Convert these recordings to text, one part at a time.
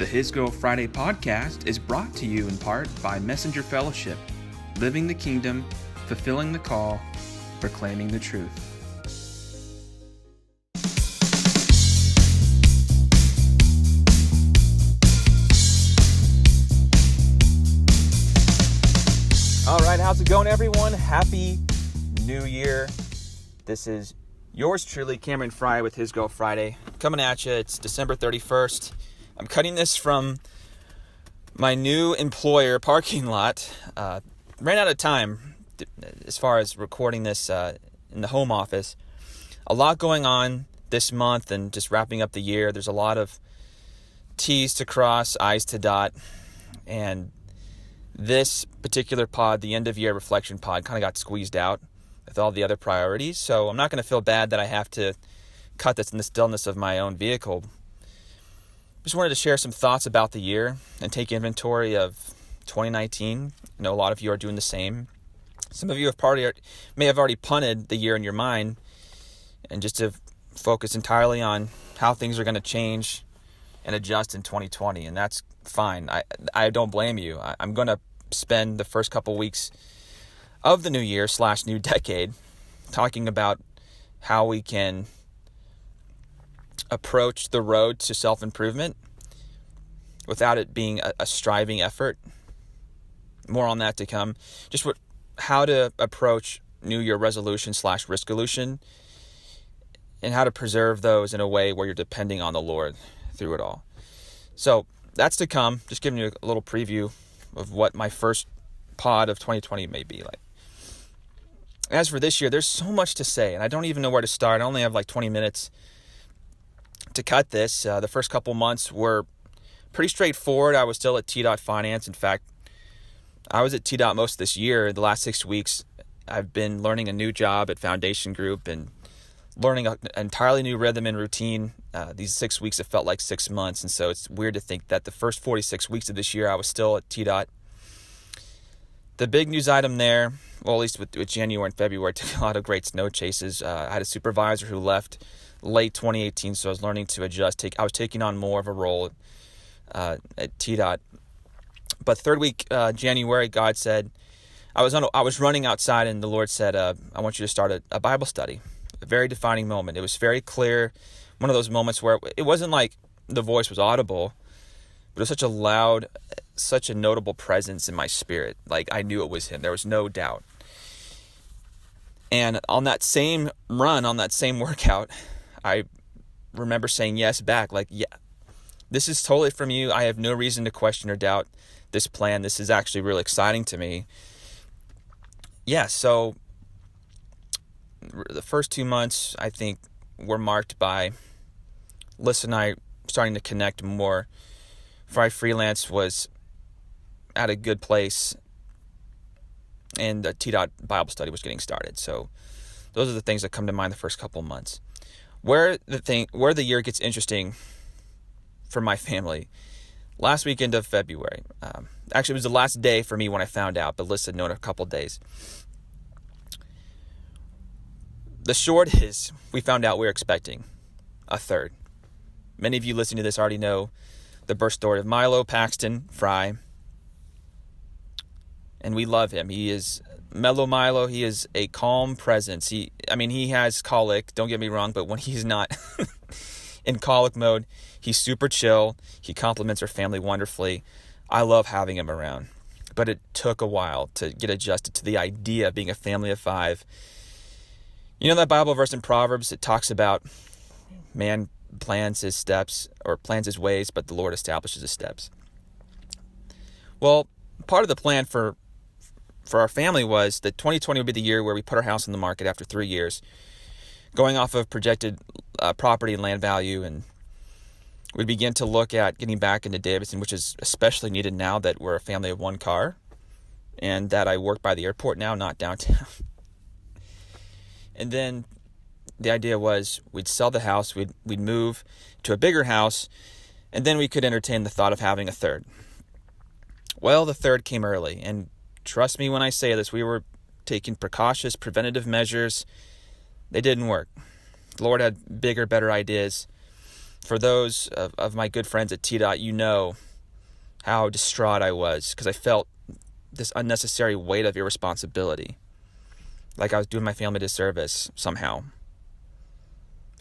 The His Go Friday podcast is brought to you in part by Messenger Fellowship, living the kingdom, fulfilling the call, proclaiming the truth. All right, how's it going, everyone? Happy New Year. This is yours truly, Cameron Fry with His Go Friday. Coming at you, it's December 31st. I'm cutting this from my new employer parking lot. Ran out of time as far as recording this in the home office. A lot going on this month and just wrapping up the year. There's a lot of T's to cross, I's to dot. And this particular pod, the end of year reflection pod, kind of got squeezed out with all the other priorities. So I'm not going to feel bad that I have to cut this in the stillness of my own vehicle. Just wanted to share some thoughts about the year and take inventory of 2019. I know a lot of you are doing the same. Some of you may have already punted the year in your mind and just to focus entirely on how things are going to change and adjust in 2020. And that's fine. I don't blame you. I'm going to spend the first couple weeks of the new year / new decade talking about how we can approach the road to self-improvement without it being a striving effort. More on that to come. Just how to approach New Year resolution / resolution and how to preserve those in a way where you're depending on the Lord through it all. So that's to come. Just giving you a little preview of what my first pod of 2020 may be like. As for this year, there's so much to say, and I don't even know where to start. I only have like 20 minutes to cut this. The first couple months were pretty straightforward. I was still at T. Finance. In fact, I was at T. most of this year. The last 6 weeks, I've been learning a new job at Foundation Group and learning an entirely new rhythm and routine. These 6 weeks have felt like 6 months, and so it's weird to think that the first 46 weeks of this year, I was still at T. The big news item there, well, at least with January and February, took a lot of great snow chases. I had a supervisor who left late 2018, so I was learning to adjust. I was taking on more of a role at T. But third week, January, God said, I was running outside, and the Lord said, I want you to start a Bible study. A very defining moment. It was very clear. One of those moments where it wasn't like the voice was audible, but it was such a loud, such a notable presence in my spirit. Like I knew it was Him. There was no doubt. And on that same run, on that same workout, I remember saying yes back, like, yeah, this is totally from you. I have no reason to question or doubt this plan. This is actually really exciting to me. Yeah, so the first 2 months, I think, were marked by Liz and I starting to connect more. Fry Freelance was at a good place, and the T. Bible study was getting started. So those are the things that come to mind the first couple of months. Where the year gets interesting for my family, last weekend of February. Actually, it was the last day for me when I found out, but Liz had known a couple of days. The short is, we found out we were expecting a third. Many of you listening to this already know the birth story of Milo Paxton Fry, and we love him. He is mellow Milo. He is a calm presence. He has colic, don't get me wrong, but when he's not in colic mode, he's super chill. He compliments our family wonderfully. I love having him around, but it took a while to get adjusted to the idea of being a family of 5. You know that Bible verse in Proverbs, it talks about man plans his steps or plans his ways, but the Lord establishes his steps. Well, part of the plan for our family was that 2020 would be the year where we put our house on the market after 3 years, going off of projected property and land value, and we'd begin to look at getting back into Davidson, which is especially needed now that we're a family of 1 car and that I work by the airport now, not downtown. And then the idea was we'd sell the house, we'd move to a bigger house, and then we could entertain the thought of having a third. Well, the third came early, and trust me when I say this, we were taking precautious, preventative measures. They didn't work. The Lord had bigger, better ideas. For those of my good friends at T-Dot, you know how distraught I was because I felt this unnecessary weight of irresponsibility, like I was doing my family a disservice somehow.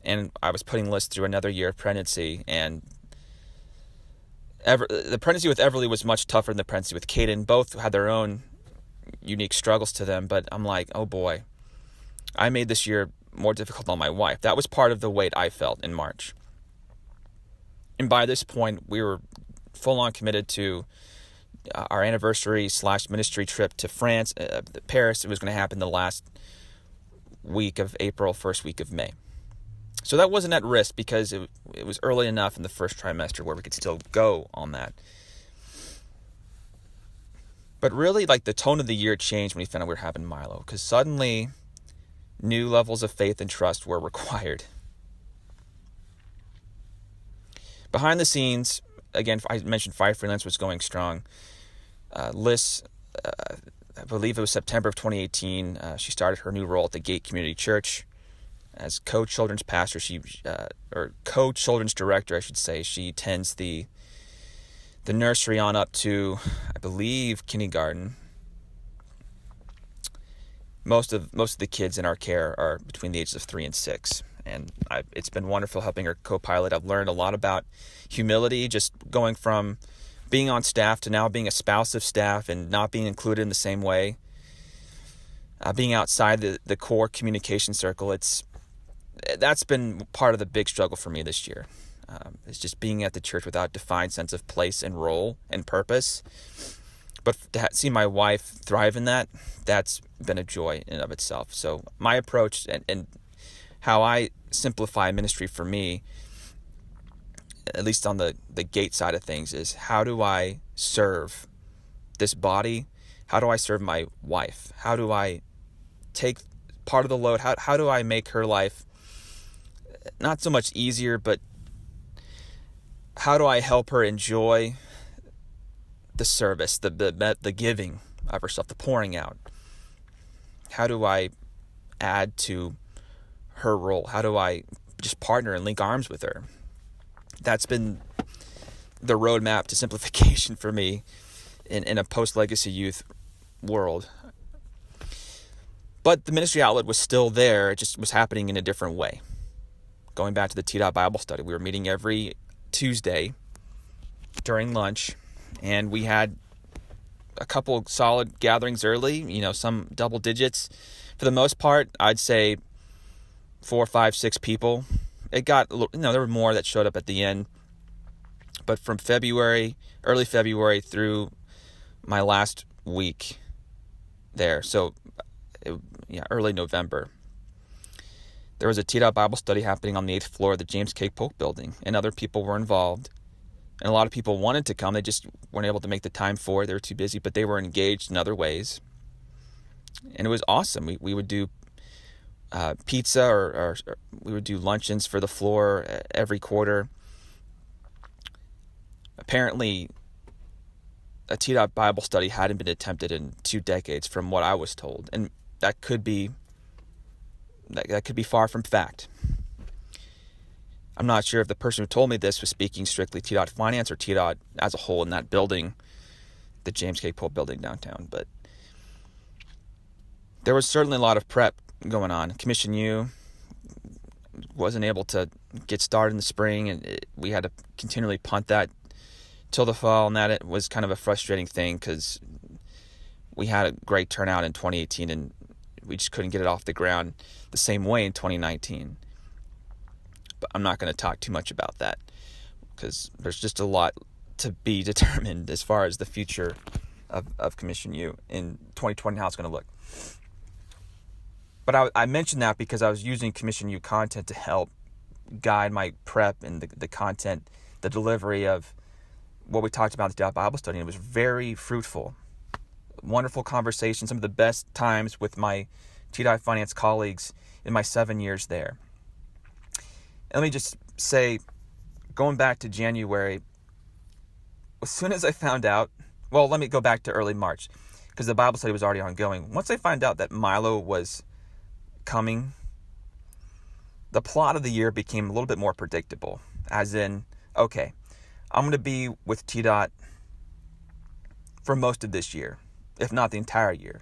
And I was putting Liz through another year of pregnancy, and the pregnancy with Everly was much tougher than the pregnancy with Caden. Both had their own unique struggles to them, but I'm like, oh boy, I made this year more difficult on my wife. That was part of the weight I felt in March. And by this point, we were full on committed to our anniversary/ministry trip to France, Paris. It was going to happen the last week of April, first week of May. So that wasn't at risk because it was early enough in the first trimester where we could still go on that. But really, like, the tone of the year changed when we found out we were having Milo, because suddenly new levels of faith and trust were required. Behind the scenes, again, I mentioned Fire Freelance was going strong. Liz, I believe it was September of 2018, she started her new role at the Gate Community Church as co-children's pastor. Or co-children's director, I should say. She tends the nursery on up to, I believe, kindergarten. Most of the kids in our care are between the ages of 3 and 6. And it's been wonderful helping her co-pilot. I've learned a lot about humility, just going from being on staff to now being a spouse of staff and not being included in the same way. Being outside the core communication circle, that's been part of the big struggle for me this year. It's just being at the church without a defined sense of place and role and purpose. But to see my wife thrive in that's been a joy in and of itself. So my approach and how I simplify ministry for me, at least on the Gate side of things, is how do I serve this body? How do I serve my wife? How do I take part of the load? How do I make her life not so much easier, but how do I help her enjoy the service, the giving of herself, the pouring out? How do I add to her role? How do I just partner and link arms with her? That's been the roadmap to simplification for me in a post-legacy youth world. But the ministry outlet was still there. It just was happening in a different way. Going back to the T-Dot Bible study, we were meeting every Tuesday during lunch, and we had a couple solid gatherings early, some double digits. For the most part, I'd say 4, 5, 6 people. It got a little, there were more that showed up at the end. But from early February through my last week there, early November, there was a T-Dot Bible study happening on the 8th floor of the James K. Polk building, and other people were involved. And a lot of people wanted to come. They just weren't able to make the time for it. They were too busy, but they were engaged in other ways. And it was awesome. We would do pizza or we would do luncheons for the floor every quarter. Apparently, a T-Dot Bible study hadn't been attempted in 2 decades from what I was told. And that could be far from fact. I'm not sure if the person who told me this was speaking strictly T-Dot Finance or T-Dot as a whole in that building, the James K. Polk building downtown. But there was certainly a lot of prep going on. Commission U wasn't able to get started in the spring, and we had to continually punt that till the fall, and that it was kind of a frustrating thing because we had a great turnout in 2018, and we just couldn't get it off the ground the same way in 2019. But I'm not going to talk too much about that because there's just a lot to be determined as far as the future of Commission U in 2020, how it's going to look. But I mentioned that because I was using Commission U content to help guide my prep and the content, the delivery of what we talked about in the T-Dot Bible study. And it was very fruitful. Wonderful conversation, some of the best times with my T-Dot Finance colleagues in my 7 years there. And let me just say, going back to January, as soon as I found out, let me go back to early March, because the Bible study was already ongoing. Once I found out that Milo was coming, the plot of the year became a little bit more predictable. as in, okay, I'm going to be with T-Dot for most of this year, if not the entire year.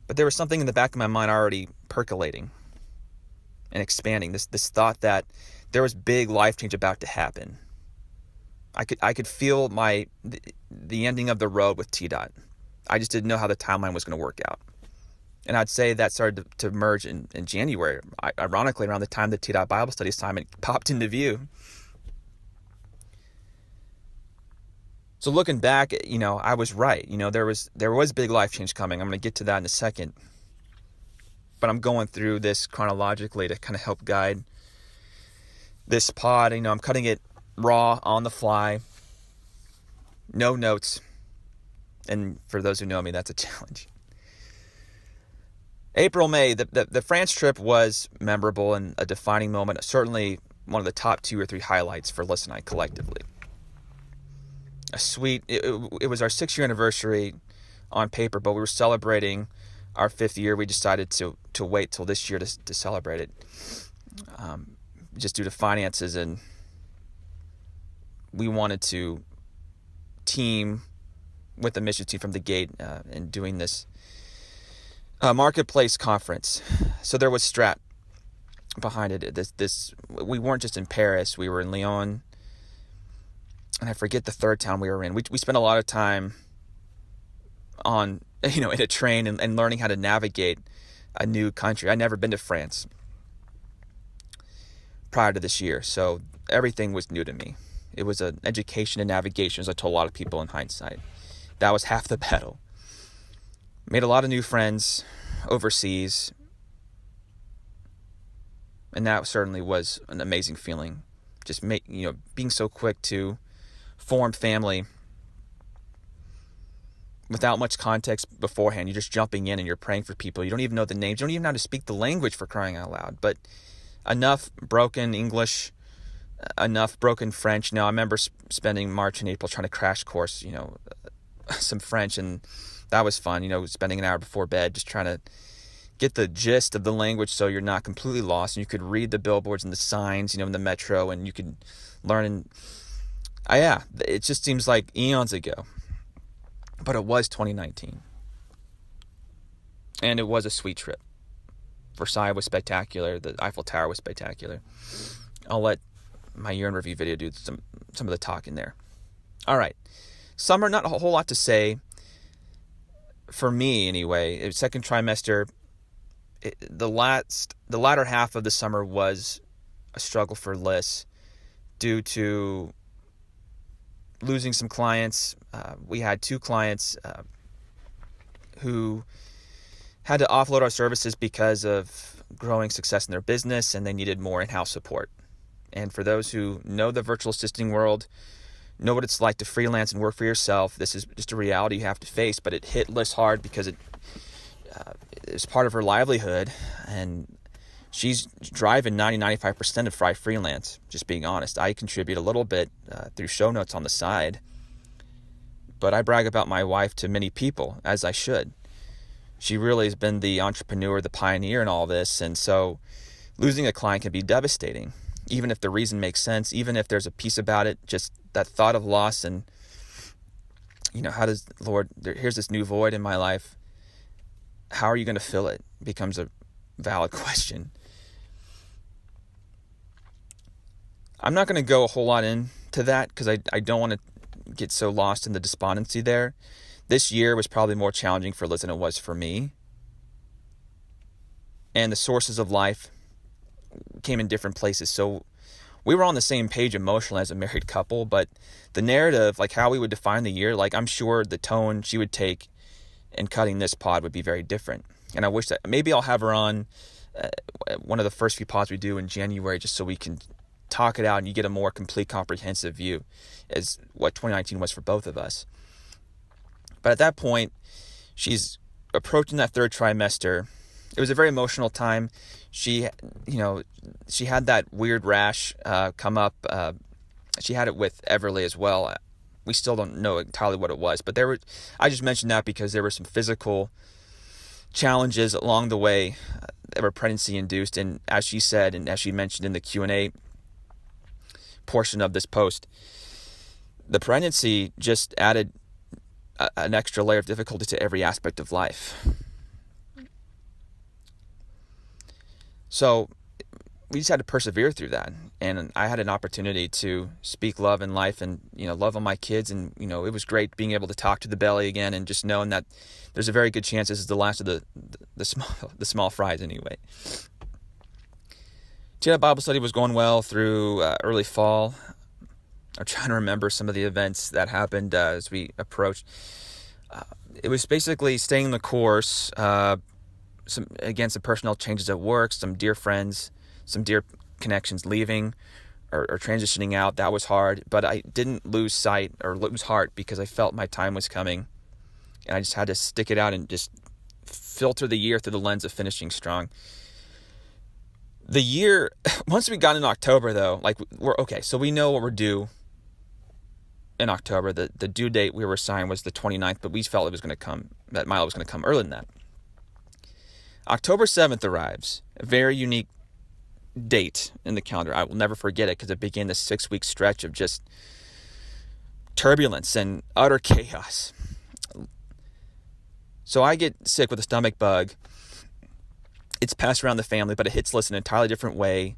But there was something in the back of my mind already percolating and expanding, this thought that there was big life change about to happen. I could feel the ending of the road with T-Dot. I just didn't know how the timeline was going to work out. And I'd say that started to merge in January, ironically around the time the T-Dot Bible study assignment popped into view. So looking back, I was right. There was big life change coming. I'm going to get to that in a second. But I'm going through this chronologically to kind of help guide this pod. I'm cutting it raw, on the fly, no notes. And for those who know me, that's a challenge. April, May, the France trip was memorable and a defining moment. Certainly one of the top 2 or 3 highlights for Liz and I collectively. It was our 6-year anniversary on paper, but we were celebrating our 5th year. We decided to wait till this year to celebrate it, just due to finances, and we wanted to team with the mission team from the gate in doing this marketplace conference. So there was strat behind it. This we weren't just in Paris. We were in Lyon, and I forget the third town we were in. We spent a lot of time on in a train and learning how to navigate a new country. I'd never been to France prior to this year, so everything was new to me. It was an education in navigation, as I told a lot of people in hindsight. That was half the battle. Made a lot of new friends overseas, and that certainly was an amazing feeling. Just being so quick to form family without much context beforehand. You're just jumping in and you're praying for people. You don't even know the names. You don't even know how to speak the language, for crying out loud. But enough broken English, enough broken French. I remember spending March and April trying to crash course, some French, and that was fun. Spending an hour before bed just trying to get the gist of the language so you're not completely lost, and you could read the billboards and the signs, in the metro, and you could learn. And it just seems like eons ago, but it was 2019, and it was a sweet trip. Versailles was spectacular. The Eiffel Tower was spectacular. I'll let my year in review video do some of the talking there. All right. Summer, not a whole lot to say. For me, anyway, second trimester, the latter half of the summer was a struggle for Liz due to losing some clients. We had 2 clients who had to offload our services because of growing success in their business, and they needed more in-house support. And for those who know the virtual assisting world, know what it's like to freelance and work for yourself, this is just a reality you have to face. But it hit Liz hard because it is part of her livelihood, and she's driving 90-95% of Fry freelance, just being honest. I contribute a little bit through show notes on the side, but I brag about my wife to many people, as I should. She really has been the entrepreneur, the pioneer in all this, and so losing a client can be devastating, even if the reason makes sense, even if there's a piece about it, just that thought of loss. And how does, Lord, here's this new void in my life, how are you going to fill it, becomes a valid question. I'm not going to go a whole lot into that because I don't want to get so lost in the despondency there. This year was probably more challenging for Liz than it was for me. And the sources of life came in different places. So we were on the same page emotionally as a married couple, but the narrative, like how we would define the year, like I'm sure the tone she would take in cutting this pod would be very different. And I wish that maybe I'll have her on one of the first few pods we do in January, just so we can talk it out and you get a more complete, comprehensive view as what 2019 was for both of us. But at that point, she's approaching that 3rd trimester. It was a very emotional time. She had that weird rash come up. She had it with Everly as well. We still don't know entirely what it was, but I just mentioned that because there were some physical challenges along the way that were pregnancy induced. And as she said, and as she mentioned in the Q&A portion of this post. The pregnancy just added an extra layer of difficulty to every aspect of life. So we just had to persevere through that. And I had an opportunity to speak love and life and, love on my kids. And, it was great being able to talk to the belly again and just knowing that there's a very good chance this is the last of the small fries anyway. Today, Bible study was going well through early fall. I'm trying to remember some of the events that happened as we approached. It was basically staying the course, some personnel changes at work, some dear friends, some dear connections leaving or transitioning out. That was hard, but I didn't lose sight or lose heart because I felt my time was coming, and I just had to stick it out and just filter the year through the lens of finishing strong. The year, once we got in October though, we're okay, so we know what we're due in October. The due date we were assigned was the 29th, but we felt that Milo was going to come earlier than that. October 7th arrives, a very unique date in the calendar. I will never forget it because it began this 6-week stretch of just turbulence and utter chaos. So I get sick with a stomach bug. It's passed around the family, but it hits Liz in an entirely different way.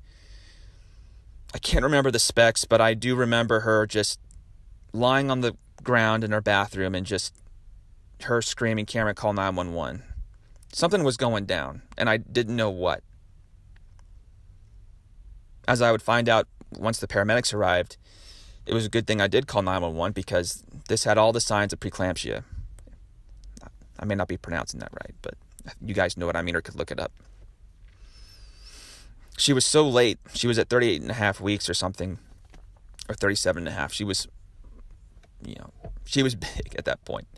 I can't remember the specs, but I do remember her just lying on the ground in her bathroom and just her screaming, "Cameron, call 911. Something was going down, and I didn't know what. As I would find out once the paramedics arrived, it was a good thing I did call 911 because this had all the signs of preeclampsia. I may not be pronouncing that right, but you guys know what I mean or could look it up. She was so late. She was at 38 and a half weeks or something, or 37 and a half. She was, she was big at that point.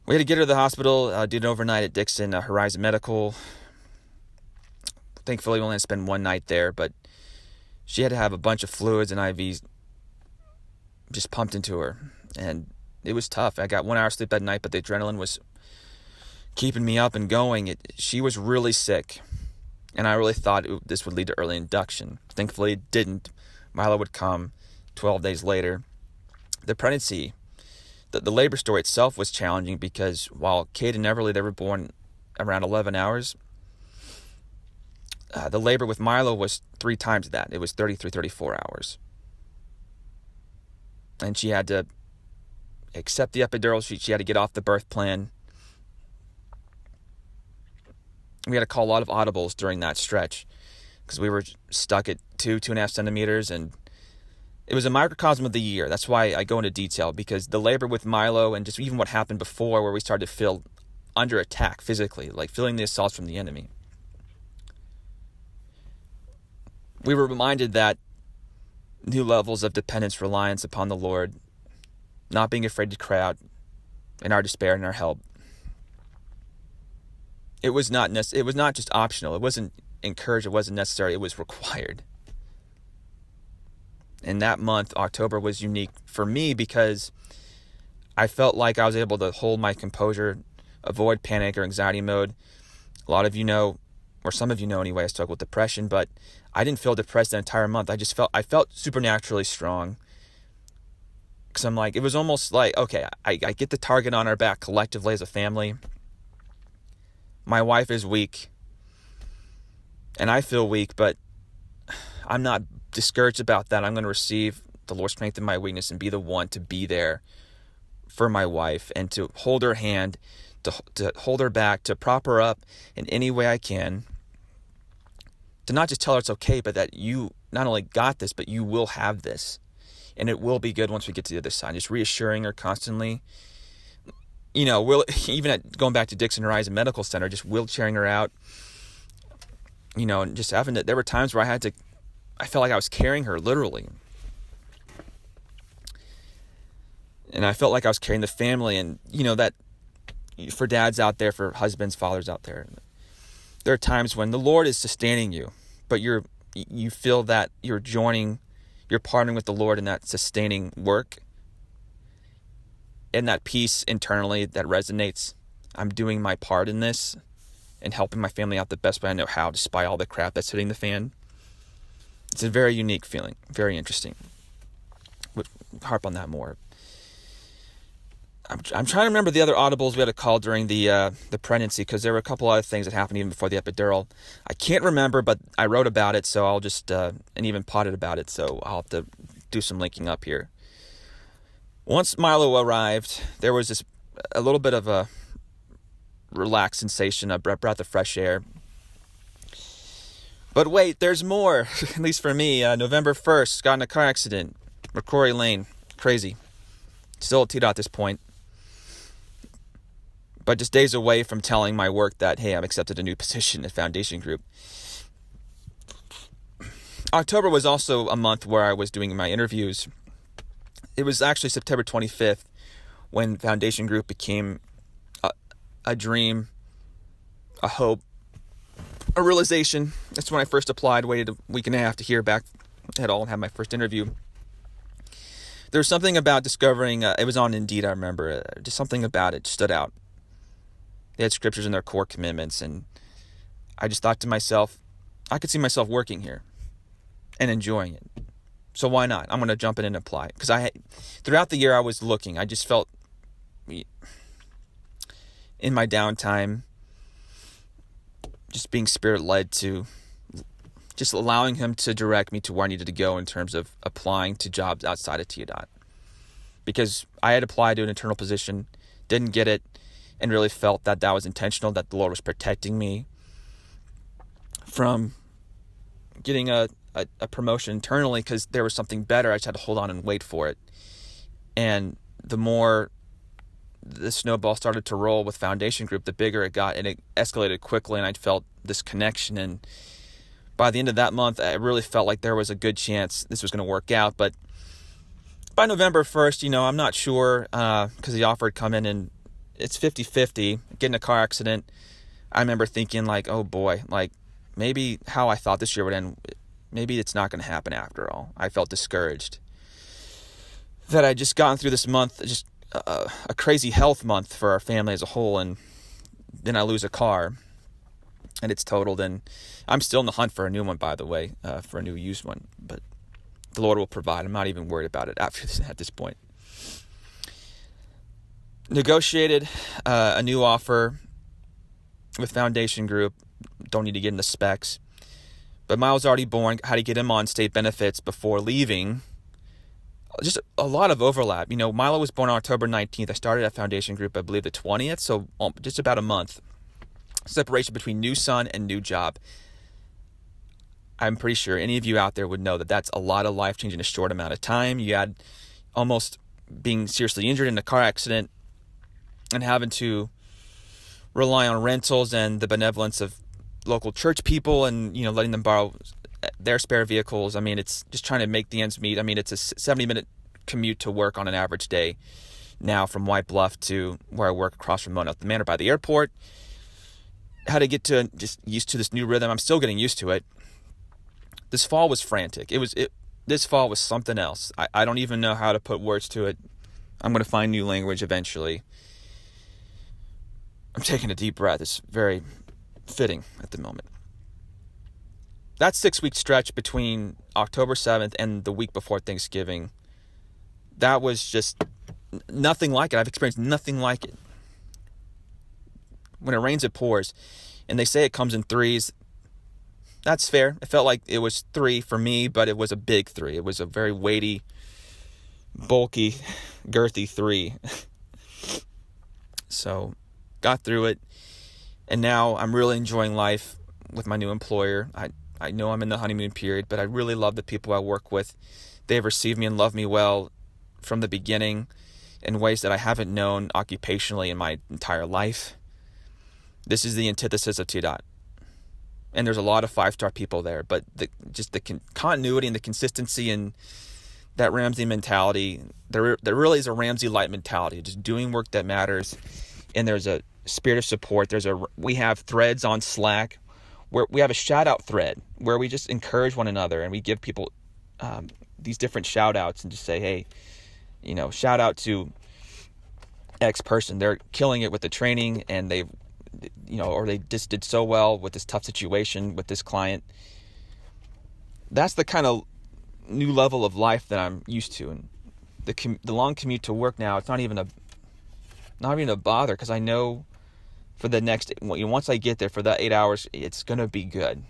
We had to get her to the hospital, did an overnight at Dixon Horizon Medical. Thankfully, we only had to spend one night there, but she had to have a bunch of fluids and IVs just pumped into her. And it was tough. I got 1 hour sleep that night, but the adrenaline was keeping me up and going. She was really sick, and I really thought this would lead to early induction. Thankfully, it didn't. Milo would come 12 days later. The pregnancy, the labor story itself was challenging because while Kate and Everly, they were born around 11 hours, the labor with Milo was 3 times that. It was 33, 34 hours. And she had to accept the epidural. She had to get off the birth plan. We had to call a lot of audibles during that stretch because we were stuck at 2.5 centimeters, and it was a microcosm of the year. That's why I go into detail, because the labor with Milo and just even what happened before, where we started to feel under attack physically, like feeling the assaults from the enemy. We were reminded that new levels of dependence, reliance upon the Lord, not being afraid to cry out in our despair and our help. It was not just optional. It wasn't encouraged. It wasn't necessary. It was required. And that month, October, was unique for me because I felt like I was able to hold my composure, avoid panic or anxiety mode. A lot of you know, or some of you know anyway, I struggled with depression, but I didn't feel depressed the entire month. I felt supernaturally strong. Because I'm like, it was almost like, okay, I get the target on our back collectively as a family. My wife is weak, and I feel weak, but I'm not discouraged about that. I'm going to receive the Lord's strength in my weakness and be the one to be there for my wife and to hold her hand, to hold her back, to prop her up in any way I can, to not just tell her it's okay, but that you not only got this, but you will have this, and it will be good once we get to the other side. Just reassuring her constantly. Going back to Dixon Horizon Medical Center, just wheelchairing her out, and just having to, there were times where I felt like I was carrying her literally. And I felt like I was carrying the family, and that for dads out there, for husbands, fathers out there, there are times when the Lord is sustaining you, but you feel that you're partnering with the Lord in that sustaining work, and that peace internally that resonates. I'm doing my part in this and helping my family out the best way I know how, despite all the crap that's hitting the fan. It's a very unique feeling, very interesting. We'll harp on that more. I'm trying to remember the other audibles we had to call during the pregnancy, because there were a couple other things that happened even before the epidural. I can't remember, but I wrote about it, so I'll just and even potted about it, so I'll have to do some linking up here. Once Milo arrived, there was a little bit of a relaxed sensation, a breath of fresh air. But wait, there's more. At least for me. November 1st, got in a car accident. McCrory Lane. Crazy. Still at TDOT at this point. But just days away from telling my work that, hey, I've accepted a new position at Foundation Group. October was also a month where I was doing my interviews. It was actually September 25th when Foundation Group became a dream, a hope, a realization. That's when I first applied, waited a week and a half to hear back at all and have my first interview. There was something about discovering, it was on Indeed, I remember, just something about it stood out. They had scriptures in their core commitments, and I just thought to myself, I could see myself working here and enjoying it. So why not? I'm going to jump in and apply. Because throughout the year I was looking, I just felt in my downtime, just being spirit-led to just allowing him to direct me to where I needed to go in terms of applying to jobs outside of TDOT. Because I had applied to an internal position, didn't get it, and really felt that was intentional, that the Lord was protecting me from getting a promotion internally, because there was something better. I just had to hold on and wait for it. And the more the snowball started to roll with Foundation Group, the bigger it got, and it escalated quickly, and I felt this connection. And by the end of that month, I really felt like there was a good chance this was going to work out. But by November 1st, I'm not sure, because the offer had come in, and it's 50-50. Getting a car accident, I remember thinking like, oh boy, like maybe how I thought this year would end, maybe it's not going to happen after all. I felt discouraged that I'd just gotten through this month, just a crazy health month for our family as a whole, and then I lose a car and it's totaled, and I'm still in the hunt for a new one, by the way, for a new used one, but the Lord will provide. I'm not even worried about it at this point. Negotiated a new offer with Foundation Group. Don't need to get into specs, but Miles already born, had to get him on state benefits before leaving. Just a lot of overlap. Milo was born on October 19th. I started at Foundation Group, I believe, the 20th, so just about a month. Separation between new son and new job. I'm pretty sure any of you out there would know that that's a lot of life change in a short amount of time. You had almost being seriously injured in a car accident and having to rely on rentals and the benevolence of local church people and, letting them borrow their spare vehicles. I mean, it's just trying to make the ends meet. I mean, it's a 70-minute commute to work on an average day now from White Bluff to where I work across from Mona Manor by the airport. How to get to just used to this new rhythm. I'm still getting used to it. This fall was frantic. This fall was something else. I don't even know how to put words to it. I'm going to find new language eventually. I'm taking a deep breath. It's very fitting at the moment. That 6-week stretch between October 7th and the week before Thanksgiving, that was just nothing like it. I've experienced nothing like it. When it rains, it pours. And they say it comes in threes. That's fair. It felt like it was 3 for me, but it was a big 3. It was a very weighty, bulky, girthy 3. So, got through it. And now I'm really enjoying life with my new employer. I know I'm in the honeymoon period, but I really love the people I work with. They've received me and loved me well from the beginning in ways that I haven't known occupationally in my entire life. This is the antithesis of TDOT. And there's a lot of 5-star people there, but the continuity and the consistency and that Ramsey mentality, there really is a Ramsey light mentality, just doing work that matters. And there's a spirit of support. We have threads on Slack where we have a shout out thread where we just encourage one another and we give people these different shout outs and just say, hey, shout out to X person. They're killing it with the training and or they just did so well with this tough situation with this client. that's the kind of new level of life that I'm used to. And the long commute to work now, it's not even a bother, because I know for the next, once I get there for that 8 hours, it's going to be good.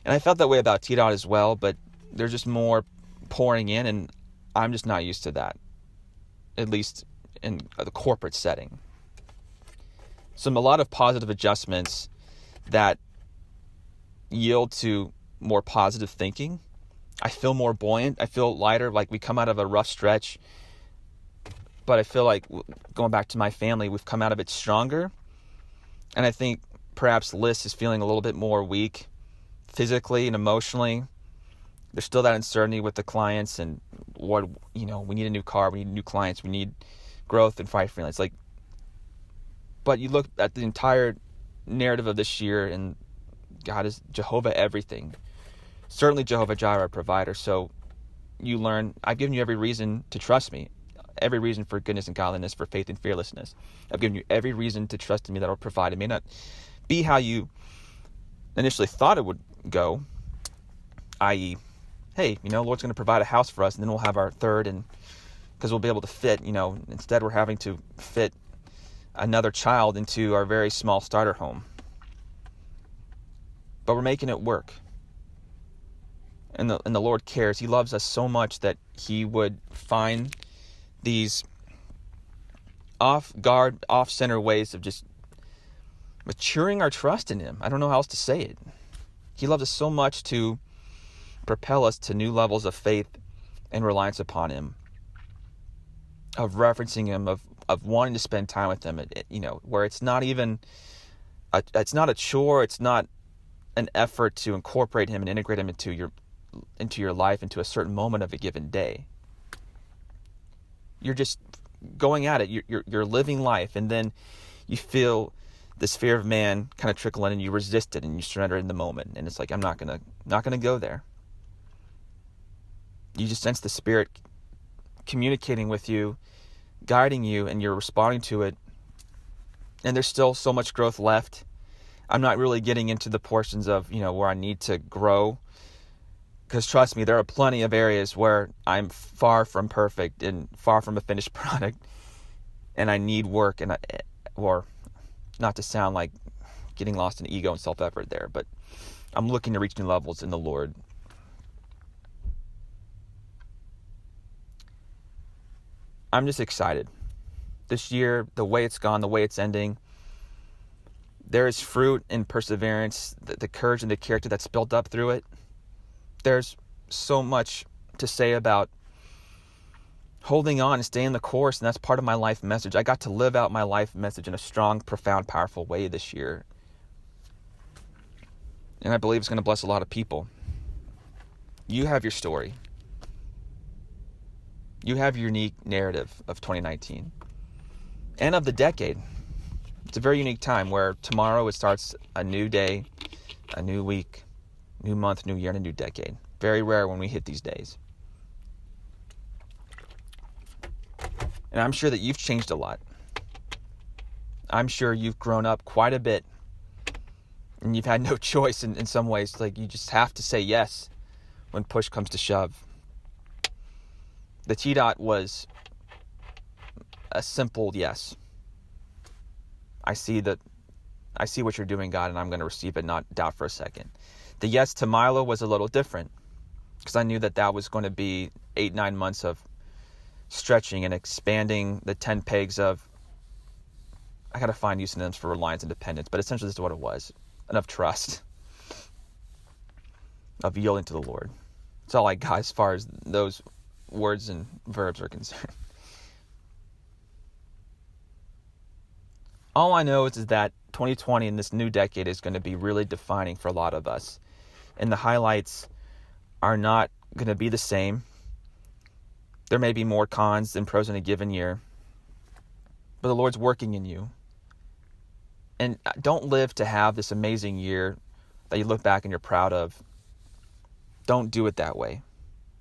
And I felt that way about T-Dot as well, but there's just more pouring in, and I'm just not used to that, at least in the corporate setting. So a lot of positive adjustments that yield to more positive thinking. I feel more buoyant. I feel lighter, like we come out of a rough stretch. But I feel like, going back to my family, we've come out of it stronger. And I think perhaps Liz is feeling a little bit more weak physically and emotionally. There's still that uncertainty with the clients, and we need a new car, we need new clients, we need growth and Fryday freelance. But you look at the entire narrative of this year, and God is Jehovah everything. Certainly Jehovah Jireh, our provider. So you learn, I've given you every reason to trust me, every reason for goodness and godliness, for faith and fearlessness. I've given you every reason to trust in me that will provide. It may not be how you initially thought it would go, i.e., hey, Lord's going to provide a house for us, and then we'll have our third, and because we'll be able to fit, instead we're having to fit another child into our very small starter home. But we're making it work. And the Lord cares. He loves us so much that He would find these off-guard, off-center ways of just maturing our trust in Him. I don't know how else to say it. He loves us so much to propel us to new levels of faith and reliance upon Him, of referencing Him, of wanting to spend time with Him, where it's not even, it's not a chore, it's not an effort to incorporate Him and integrate Him into your life, into a certain moment of a given day. You're just going at it. You're living life, and then you feel this fear of man kind of trickle in, and you resist it, and you surrender in the moment. And it's like, I'm not gonna go there. You just sense the Spirit communicating with you, guiding you, and you're responding to it. And there's still so much growth left. I'm not really getting into the portions of, where I need to grow, because trust me, there are plenty of areas where I'm far from perfect and far from a finished product, and I need work, or not to sound like getting lost in ego and self-effort there, but I'm looking to reach new levels in the Lord. I'm just excited. This year, the way it's gone, the way it's ending, there is fruit and perseverance, the courage and the character that's built up through it. There's so much to say about holding on and staying the course, and that's part of my life message. I got to live out my life message in a strong, profound, powerful way this year. And I believe it's going to bless a lot of people. You have your story. You have your unique narrative of 2019 and of the decade. It's a very unique time where tomorrow it starts a new day, a new week, new month, new year, and a new decade. Very rare when we hit these days. And I'm sure that you've changed a lot. I'm sure you've grown up quite a bit. And you've had no choice in some ways. Like, you just have to say yes when push comes to shove. The T-Dot was a simple yes. I see what you're doing, God, and I'm going to receive it, not doubt for a second. The yes to Milo was a little different, because I knew that was going to be 8-9 months of stretching and expanding the 10 pegs of, I got to find new synonyms for reliance and dependence, but essentially this is what it was, enough trust, of yielding to the Lord. That's all I got as far as those words and verbs are concerned. All I know is that 2020 and this new decade is going to be really defining for a lot of us. And the highlights are not going to be the same. There may be more cons than pros in a given year. But the Lord's working in you. And don't live to have this amazing year that you look back and you're proud of. Don't do it that way.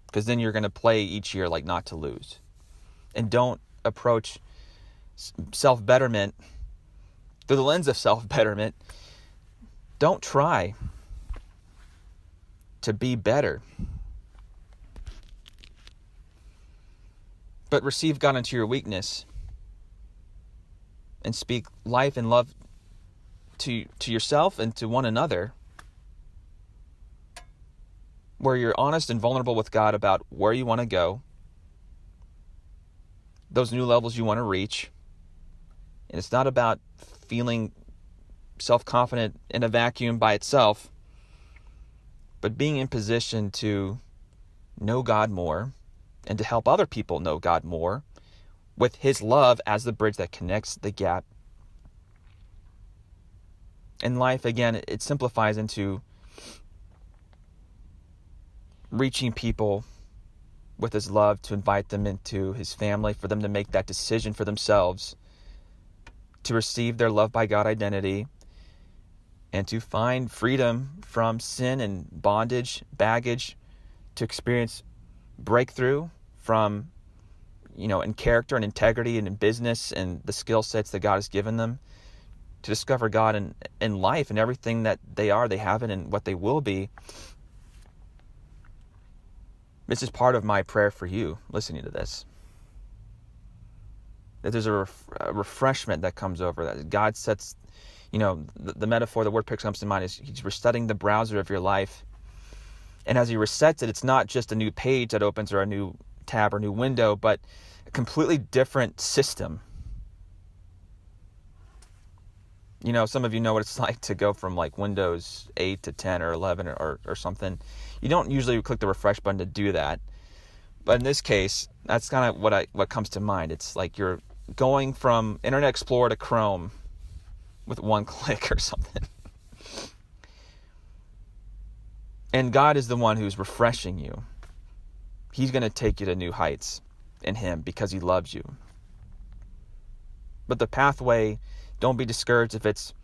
Because then you're going to play each year like not to lose. And don't approach self-betterment through the lens of self-betterment. Don't try. to be better. But receive God into your weakness and speak life and love to yourself and to one another, where you're honest and vulnerable with God about where you want to go, those new levels you want to reach. And it's not about feeling self-confident in a vacuum by itself, but being in position to know God more and to help other people know God more with His love as the bridge that connects the gap. In life, again, it simplifies into reaching people with His love, to invite them into His family, for them to make that decision for themselves, to receive their love by God identity, and to find freedom from sin and bondage, baggage, to experience breakthrough from, in character and integrity and in business and the skill sets that God has given them, to discover God in life and everything that they are, they have it, and what they will be. This is part of my prayer for you listening to this. That there's a refreshment that comes over, that God sets, the metaphor, the word picture comes to mind is He's resetting the browser of your life. And as He resets it, it's not just a new page that opens or a new tab or new window, but a completely different system. Some of you know what it's like to go from like Windows 8 to 10 or 11 or something. You don't usually click the refresh button to do that. But in this case, that's kind of what comes to mind. It's like you're going from Internet Explorer to Chrome with one click or something. And God is the one who's refreshing you. He's going to take you to new heights in Him because He loves you. But the pathway, don't be discouraged if it's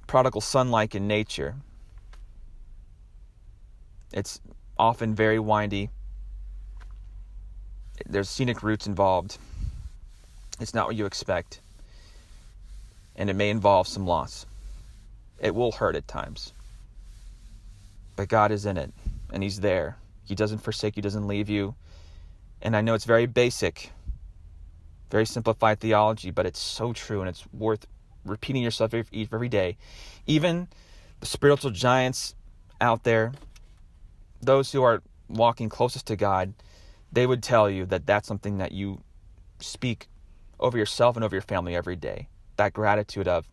prodigal son-like in nature. It's often very windy. There's scenic routes involved. It's not what you expect. And it may involve some loss. It will hurt at times. But God is in it, and He's there. He doesn't forsake you, doesn't leave you. And I know it's very basic, very simplified theology, but it's so true, and it's worth repeating yourself every day. Even the spiritual giants out there, those who are walking closest to God, they would tell you that that's something that you speak over yourself and over your family every day. That gratitude of,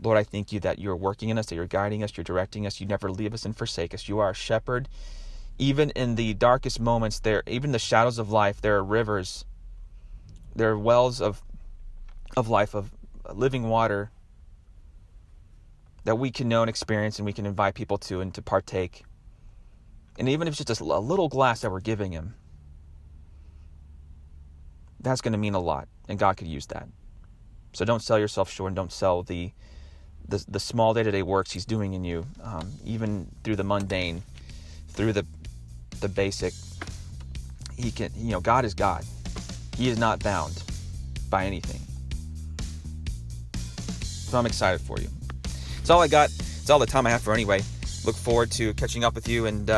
Lord, I thank You that You're working in us, that You're guiding us, You're directing us, You never leave us and forsake us. You are our shepherd. Even in the darkest moments, even the shadows of life, there are rivers, there are wells of life, of living water that we can know and experience, and we can invite people to and to partake. And even if it's just a little glass that we're giving Him, that's going to mean a lot, and God could use that. So don't sell yourself short, and don't sell the small day-to-day works He's doing in you, even through the mundane, through the basic. He can, God is God. He is not bound by anything. So I'm excited for you. It's all I got. It's all the time I have for anyway. Look forward to catching up with you, and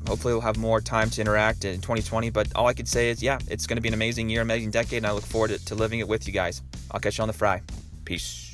hopefully we'll have more time to interact in 2020. But all I could say is, it's going to be an amazing year, amazing decade, and I look forward to living it with you guys. I'll catch you on the fry. Peace.